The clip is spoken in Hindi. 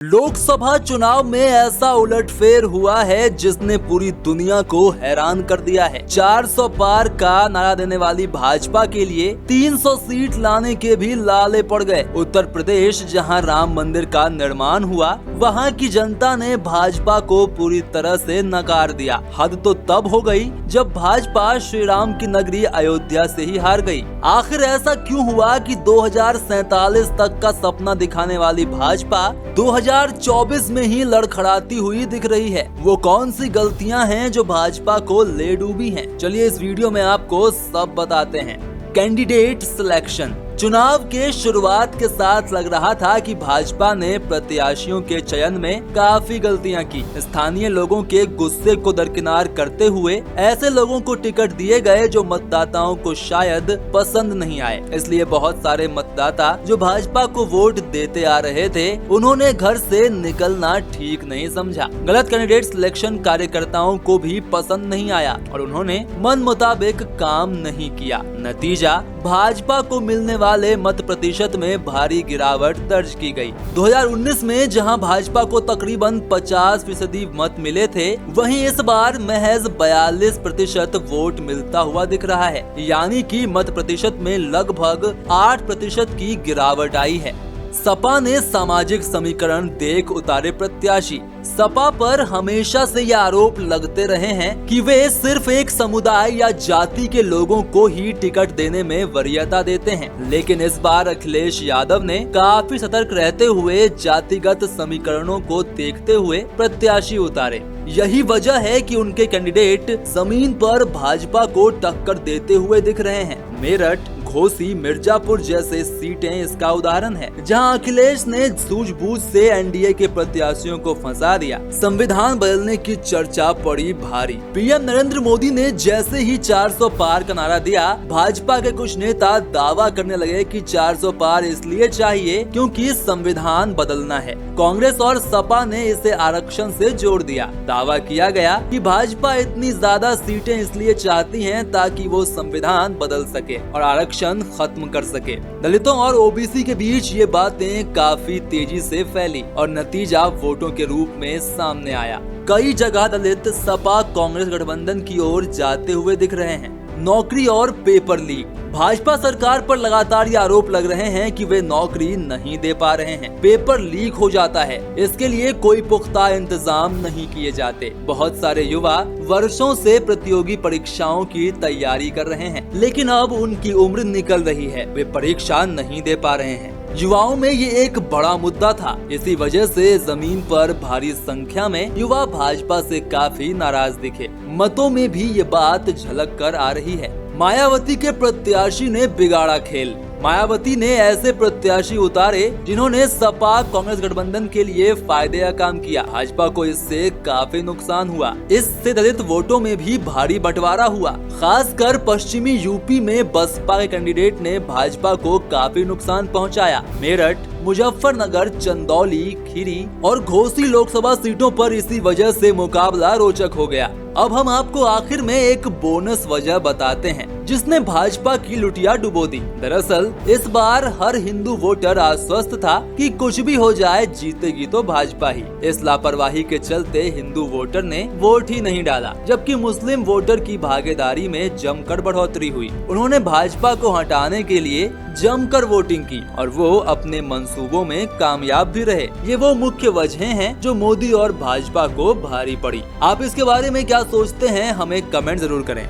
लोकसभा चुनाव में ऐसा उलटफेर हुआ है जिसने पूरी दुनिया को हैरान कर दिया है। 400 पार का नारा देने वाली भाजपा के लिए 300 सीट लाने के भी लाले पड़ गए। उत्तर प्रदेश, जहां राम मंदिर का निर्माण हुआ, वहां की जनता ने भाजपा को पूरी तरह से नकार दिया। हद तो तब हो गई जब भाजपा श्री राम की नगरी अयोध्या से ही हार गई। आखिर ऐसा क्यों हुआ कि 2047 तक का सपना दिखाने वाली भाजपा 2024 में ही लड़खड़ाती हुई दिख रही है? वो कौन सी गलतियां हैं जो भाजपा को ले डूबी हैं? चलिए इस वीडियो में आपको सब बताते हैं। Candidate selection. चुनाव के शुरुआत के साथ लग रहा था कि भाजपा ने प्रत्याशियों के चयन में काफी गलतियां की। स्थानीय लोगों के गुस्से को दरकिनार करते हुए ऐसे लोगों को टिकट दिए गए जो मतदाताओं को शायद पसंद नहीं आए। इसलिए बहुत सारे मतदाता जो भाजपा को वोट देते आ रहे थे, उन्होंने घर से निकलना ठीक नहीं समझा। गलत कैंडिडेट सिलेक्शन कार्यकर्ताओं को भी पसंद नहीं आया और उन्होंने मन मुताबिक काम नहीं किया। नतीजा, भाजपा को मिलने वाले मत प्रतिशत में भारी गिरावट दर्ज की गई। 2019 में जहां भाजपा को तकरीबन 50% मत मिले थे, वहीं इस बार महज 42% वोट मिलता हुआ दिख रहा है। यानी कि मत प्रतिशत में लगभग 8% की गिरावट आई है। सपा ने सामाजिक समीकरण देख उतारे प्रत्याशी। सपा पर हमेशा से ये आरोप लगते रहे हैं कि वे सिर्फ एक समुदाय या जाति के लोगों को ही टिकट देने में वरीयता देते हैं। लेकिन इस बार अखिलेश यादव ने काफी सतर्क रहते हुए जातिगत समीकरणों को देखते हुए प्रत्याशी उतारे। यही वजह है कि उनके कैंडिडेट जमीन पर भाजपा को टक्कर देते हुए दिख रहे हैं। मेरठ, घोसी, मिर्जापुर जैसे सीटें इसका उदाहरण है, जहां अखिलेश ने सूझबूझ से एनडीए के प्रत्याशियों को फंसा दिया। संविधान बदलने की चर्चा पड़ी भारी। पीएम नरेंद्र मोदी ने जैसे ही 400 पार का नारा दिया, भाजपा के कुछ नेता दावा करने लगे कि 400 पार इसलिए चाहिए क्योंकि संविधान बदलना है। कांग्रेस और सपा ने इसे आरक्षण से जोड़ दिया। दावा किया गया कि भाजपा इतनी ज्यादा सीटें इसलिए चाहती है ताकि वो संविधान बदल सके और आरक्षण खत्म कर सके। दलितों और ओबीसी के बीच ये बातें काफी तेजी से फैली और नतीजा वोटों के रूप में सामने आया। कई जगह दलित सपा कांग्रेस गठबंधन की ओर जाते हुए दिख रहे हैं। नौकरी और पेपर लीक। भाजपा सरकार पर लगातार ये आरोप लग रहे हैं कि वे नौकरी नहीं दे पा रहे हैं, पेपर लीक हो जाता है। इसके लिए कोई पुख्ता इंतजाम नहीं किए जाते। बहुत सारे युवा वर्षों से प्रतियोगी परीक्षाओं की तैयारी कर रहे हैं, लेकिन अब उनकी उम्र निकल रही है, वे परीक्षा नहीं दे पा रहे हैं। युवाओं में ये एक बड़ा मुद्दा था। इसी वजह से जमीन पर भारी संख्या में युवा भाजपा से काफी नाराज दिखे। मतों में भी ये बात झलक कर आ रही है। मायावती के प्रत्याशी ने बिगाड़ा खेल। मायावती ने ऐसे प्रत्याशी उतारे जिन्होंने सपा कांग्रेस गठबंधन के लिए फायदे का काम किया। भाजपा को इससे काफी नुकसान हुआ। इससे दलित वोटों में भी भारी बंटवारा हुआ। खासकर पश्चिमी यूपी में बसपा के कैंडिडेट ने भाजपा को काफी नुकसान पहुंचाया। मेरठ, मुजफ्फरनगर, चंदौली, खीरी और घोसी लोकसभा सीटों पर इसी वजह से मुकाबला रोचक हो गया। अब हम आपको आखिर में एक बोनस वजह बताते हैं जिसने भाजपा की लुटिया डुबो दी। दरअसल इस बार हर हिंदू वोटर आश्वस्त था कि कुछ भी हो जाए जीतेगी तो भाजपा ही। इस लापरवाही के चलते हिंदू वोटर ने वोट ही नहीं डाला, जबकि मुस्लिम वोटर की भागीदारी में जमकर बढ़ोतरी हुई। उन्होंने भाजपा को हटाने के लिए जमकर वोटिंग की और वो अपने मंसूबों में कामयाब भी रहे। ये वो मुख्य वजह हैं जो मोदी और भाजपा को भारी पड़ी। आप इसके बारे में क्या सोचते हैं, हमें कमेंट जरूर करें।